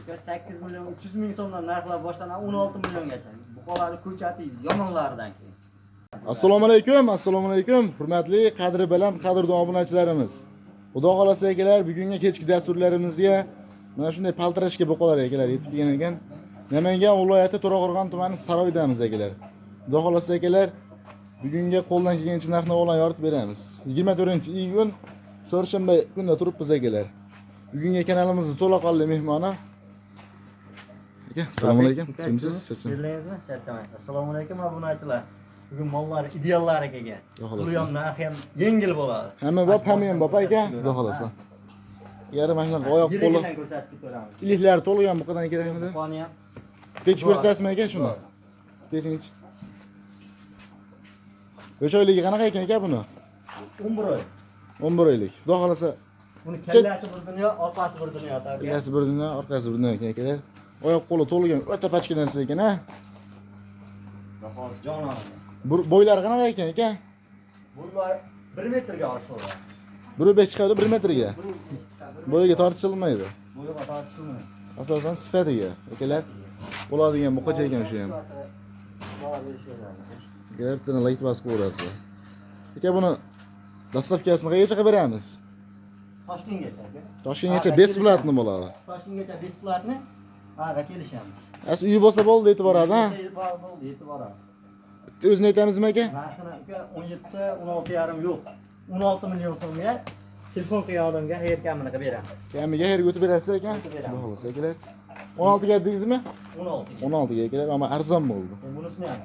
aka 8 million 300 ming so'mdan narxlar boshlanib 16 milliongacha. Buqalarning ko'chati yomonlaridan keyin. Assalomu alaykum. Hurmatli qadri baland, qadrdon obunachilarimiz. Xudo xolasa akalar, bugungi kechki dasturlarimizga mana shunday paltirashga buqalar akalar yetib kelgan ekan. Namangan viloyati To'raqo'rg'on tumani Saroydamiz akalar. Xudo xolasa akalar, bugungi qo'ldan kelgancha narx-navolarni yoritib beramiz. 24-iyun chorshanba kunda turibmiz akalar. Bugungi kanalimizning to'laqonli mehmoni Assalomu alaykum. Kimsiz? Bilasizmi? Charchamang. Assalomu alaykum obunachilar. Bugun mollar ideallariga ega. Puli ham narxi ham yengil bo'ladi. Hamma bop, hamma ham bop aka, xudo xolasa. Yarim mana shunaqa oyoq qo'li ko'rsatib ko'ramiz. iliklari to'lgan buqadan kerakmidi? Qoni ham. Tekshirib bersasizmi aka shuni? Tekshirchi. O'sha oyligi qanaqa ekan aka buni? 11 oy. 11 oylik. Xudo xolasa Buni kallasi bir dunyo, orqasi bir dunyo tabiiy. kallasi bir dunyo, orqasi bir dunyo ekan akalar. Oyoq qo'li to'lgan o'ta pachka narsa ekan, ha? Bahos jonon. Bo'ylari qanaqa ekan aka? Bunlar 1 metrga oshadi. 1.5 chiqadi 1 metrga. Bo'yiga tortishilmaydi. Bo'yiga tortishilmaydi. Asosan sifatiga, akalar. Bo'ladigan buqacha ekan shu ham. Gartini light basib qo'yasiz. Aka buni dastavkasini qayerga qilib beramiz? Toshkentgacha aka. Toshkentgacha besplatni bo'ladi. Toshkentgacha besplatni hara kelishamiz. As uyi bo'lsa bo'ldi yetib boradi, ha? Bo'ldi, yetib boradi. Bitta o'zini aytamizmi aka? Narxini aka 17-16,5 yo'q. 16 million so'mga telefon qilgan odamga her kamini qilib beramiz. Kamiga herga o'tib berasiz ekan? Xudo xolasa akalar. 16 ga dedingizmi? 16 ga. 16 ga akalar, ammo arzon bo'ldi. Bunisini ham.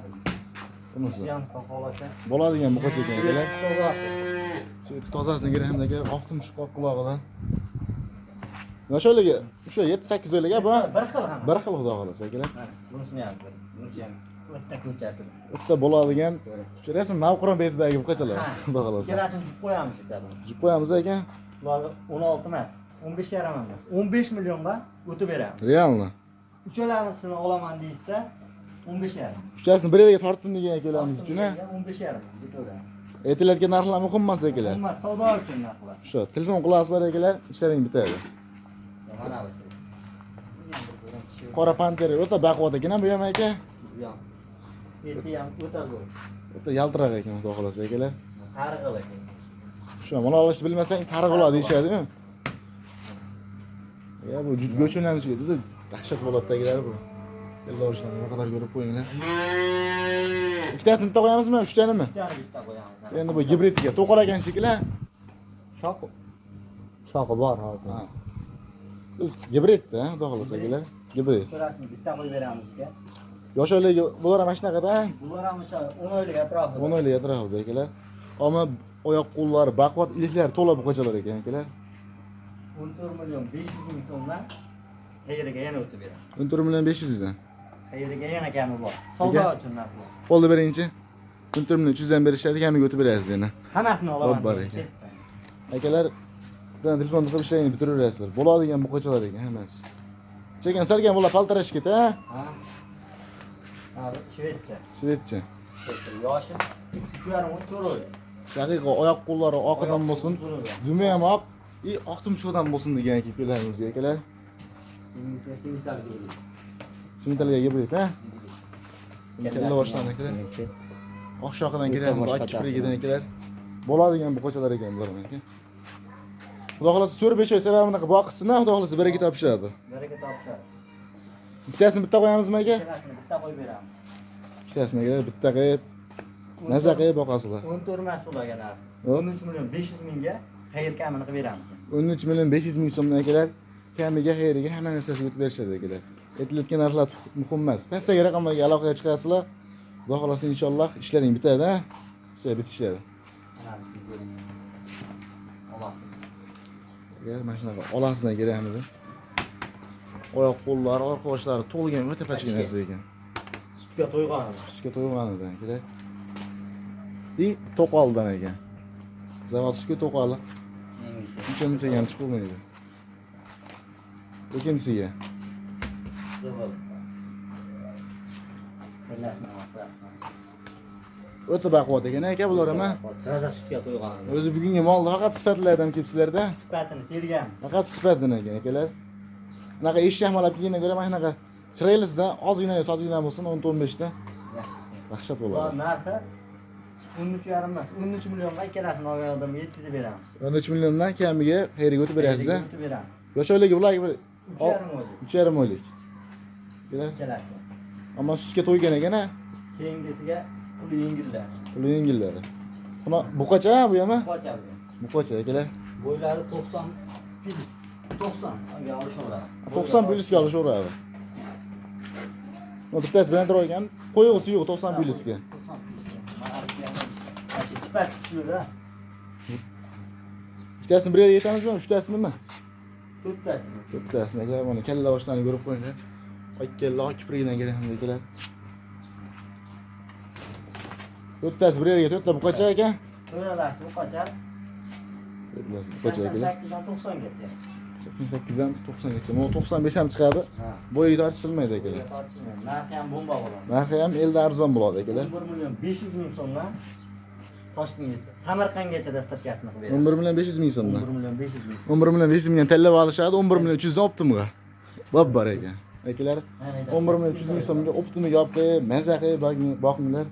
Bunisi ham xohlasa. bo'ladigan buqacha ekan akalar. Tozasi. Suv tozasini kerakmi aka? Oq tumshuq qoq qulog'idan. Yosholiga o'sha 7-8 oylik bu. Bir xil ham. Bir xil xudo xolasa akalar. Bunisini ham. Bunisi ham o'ta ko'chati. O'ta bo'ladigan, o'sha rasm Navqiron betidagi buqachalar. Xudo xolasa. Ikkalasini jib qo'yamiz ekan. Jib qo'yamiz ekan. Ular 16 emas, 15 yarim emas. 15 millionga o'tib beramiz. Realni. Uchalarisini olaman deysa 15 yarim. Uchasini bir yerga tortdim degan akalarimiz uchun, ha? 15 yarim deb o'ylayman. Aytilayotgan narxlar muhim emas akalar. Umuman savdo uchun narxlar. Shu, telefon qilasizlar akalar, ishlaring bitadi. Mana bo'lsa. Qora pantera o'ta baquvvat ekan bu ham aka. Yo'q. Eti ham o'ta zo'r. O'ta yaltiroq ekan xudo xolasa akalar. Targ'il ekan. Shu mana olishni bilmasang targ'iladi deyshadi-ku. Ya bu go'shinlanishga desa dahshat bo'ladi akalar bu. Keldoshlar nima qadar ko'rib qo'yinglar. Ikkitasini bitta qo'yamizmi, uchtanimi? Ikkitani bitta qo'yamiz. Endi bu gibridga to'qol ekan shekilli. Shoqi bor hozir. Biz gibridda, xudo xolasa akalar. Gibrid. Shurasini bitta qo'yib beramiz aka. Yosh oyligi bular ham shunaqada. Bular ham o'sha 10 oylik atrofida. 10 oylik atrofida akalar. Ammo oyoq qo'llari, baquvvat iliklari to'la buqachalar ekan akalar. 14 million 500 ming so'mdan qayeriga yana o'tib beramiz. 14 million 500 dan. Qayeriga yana kami bor. Savdo uchun narxlar. Qo'lda beringchi. 14 million 300 dan berishadi, kamiga o'tib berasiz yana. Hammasini olaman. Bor ekan. Akalar, bilan telefon qilib ishlaringni bitiraverasizlar. Bo'ladigan buqachalar ekan hammasi. Chekan salgan bular paltirash ket, ha? Ha. Hali shvedcha. Shvedcha. Yoshi 3,5-4 oy. Shaqiqa oyoq qo'llari oqidan bo'lsin, dumi ham oq, oq tumshuqdan bo'lsin degan akalarimiz akalar. Inglizcha simital deydi. Simitalga gibrid, ha? Kalla boshdan akalar. Oq shoqidan keladi, oq kiprigidan akalar. Bo'ladigan buqachalar ekan bular aka. Xudo xolasa 4-5 oy sababini qilib boqsinlar, xudo xolasa baraka topishadi. Baraka topishadi. Ikkitasini bitta qo'yamizmi aka? Ikkalasini bitta qo'yib beramiz. Ikkitasini akalar bitta qilib maza qilib boqasizlar. 14 emas bularga narxi. 13 million 500 mingga xayr kamini qilib beramiz. 13 million 500 ming so'mdan akalar, kamiga xayriga hamma narsasi o'tib berishadi akalar. Aytilayotgan narxlar muhim emas. Pastdagi raqamlarga aloqaga chiqasizlar. Xudo xolasa inshaalloh ishlaring bitadi, ha? Sizlar bitishadi. Olasiz. Agar mana shunaqa olasizdan kerakmidi? Oyoq qo'llari, orqa boshlari to'lgan o'ta pachka narsa ekan. Sutga to'ygan. Sutga to'yganidan akalar. To'qoldan ekan. Zavod sutga to'qoli. Uchinchisiga ham chiqolmaydi. Ikkinchisiga. Zavod. O'ta baquvvat ekan aka bular ham. Toza sutga to'ygan. O'zi bugungi molni faqat sifatlardan kelibsizlarda. Sifatini tergan. Faqat sifatdan ekan akalar. Bunaqa eshak malab kelganga ko'ra mana shunaqa chiroylisida ozgina bo'lsin 10-15 ta. Dahshat Ular bo'ladi. narxi 13,5 emas, 13 millionga ikkalasini olgan odamga yetkazib beramiz. 13 milliondan kamiga xayriga o'tib berasiz. Yetkazib beramiz. Yo'shoyligi bular bir 3,5 oylik 3,5 oylik. Kelar. ikkalasi. Ammo sutga to'ygan ekan a. Keyingisiga puli yengillar. Puli yengillari. Buni buqacha bu ham? Qocha bu. Buqacha akalar. Bo'ylari 90 pil. 90 ga olishaveradi. 90 plyusga olishaveradi. Bu bittasi bilan turgan qo'yg'isi yo'q 90 plyusga. 90 pil. Sifat kuchli-da. Ikkitasini bir yerga yetamizmi? Uchtasinimi? To'rttasini. To'rttasini aka, mana kalla boshlarini ko'rib qo'yinglar. Ikkala kiprigidan kelgan akalar. To'rttasi bir yerga to'rtta buqacha aka. To'ralasi bu qocha. Buqacha akalar. 88 dan 90 gacha. 88 dan 90 gacha. Mana 95 ham chiqadi. Bo'yi tortishilmaydi akalar. Narxi ham bomba bo'ladi. Narxi ham elda arzon bo'ladi akalar. 1 million 500 ming so'mdan Toshkentgacha, Samarqandgacha dastlabkasini qilib beramiz. 11 million 500 ming so'mdan. 11 million 500 ming. 11 million 500 mingdan tanlab olishadi, 11 million 300 dan optimga. Bor ekan. Akalar 11 million 300 ming so'mga optimiga olib qo'yib, maza qilib boqinglar.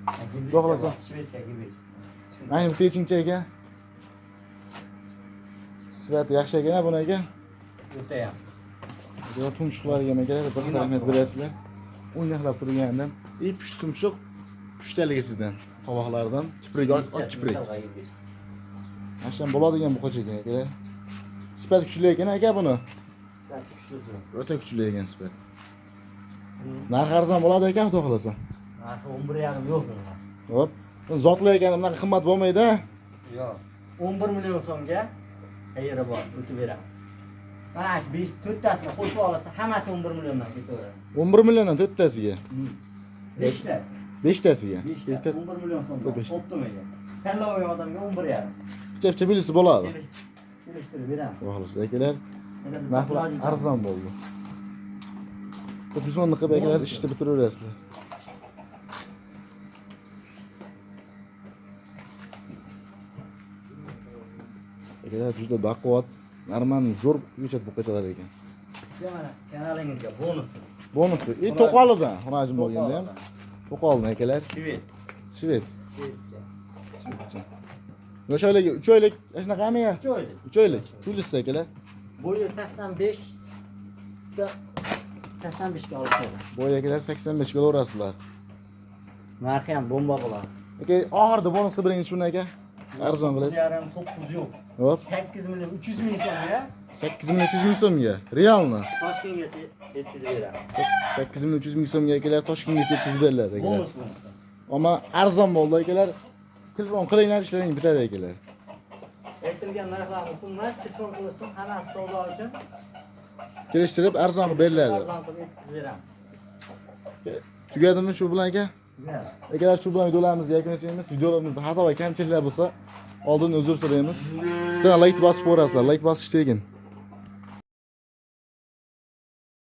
Xohlasa. Shvedga gibrid. Mana bu techincha ekan. Sifat yaxshi ekan buni aka. O'ta ham. Bu tumshuqlarga ham akalar bir rahmat berasizlar. O'ynaqlab turgandan, push tumshuq pushtaligisidan, qovoqlardan kiprik kiprik. Asham bo'ladigan bu qo'cha ekan akalar. Sifat kuchli ekan aka buni. Sifat kuchli. O'ta kuchli ekan sifat. Narx arzon bo'ladi ekan, xudo xolasa. Narxi 11,5 yo'q buni. Hop. Zotli ekan, bunaqa qimmat bo'lmaydi. Yo'q. 11 million so'mga qayeri bor, o'tib beramiz. Mana shu 4tasini qo'shib olsa, hammasi 11 milliondan ketaveradi. 11 milliondan 4tasiga. 5tasi. 5tasiga. 11 million so'mdan optimaga. Tanlab olgan odamga 11,5. Kichkina bilisi bo'ladi. Kelishtirib beramiz. Xudo xolasa akalar. Narxlar arzon bo'ldi. Telefonni qilib akalar ishni bitiraverasizlar. Akalar juda baquvvat, normal zo'r ko'chat buqachalar ekan. Mana kanalingizga bonusi. Bonusi, to'qolidan xonajim bo'lganda ham. To'qolni akalar. Shved. Shved. Shvedcha. Yo'shoyligi 3 oylik shunaqami ya? 3 oylik. 3 oylik. Pullisda akalar. Bo'yi 85 da 85 ga olishadi. Bo'yi akalar 85 ga o'rasizlar. Narxi ham bomba bo'ladi. Aka, oxirida bonusni birinchi shuni aka. Arzon qilib. 9 yo'q. Hop. 8 million 300 ming so'mga 8 million 300 ming so'mga. Realmi? Toshkentgacha yetkazib beramiz. 8 million 300 ming so'mga akalar Toshkentgacha yetkazib beriladi akalar. Bonus bonusi. Ammo arzon bo'ldi akalar. Telefon qilinglar, ishlaring bitadi akalar. Aytilgan narxlarni o'qilmas, telefon qilishsin, hammasi savdo uchun Kelishtirib arzon qilib beriladi. arzon qilib yetkazib beramiz. Tugadimi shu bilan aka? Tugadi. Akalar shu bilan videolarimizni yakun yakunlaymiz. Videolarimizda xato va kamchiliklar bo'lsa, oldin uzr so'raymiz. Like bosib qo'yasizlar, like bosishni tegin.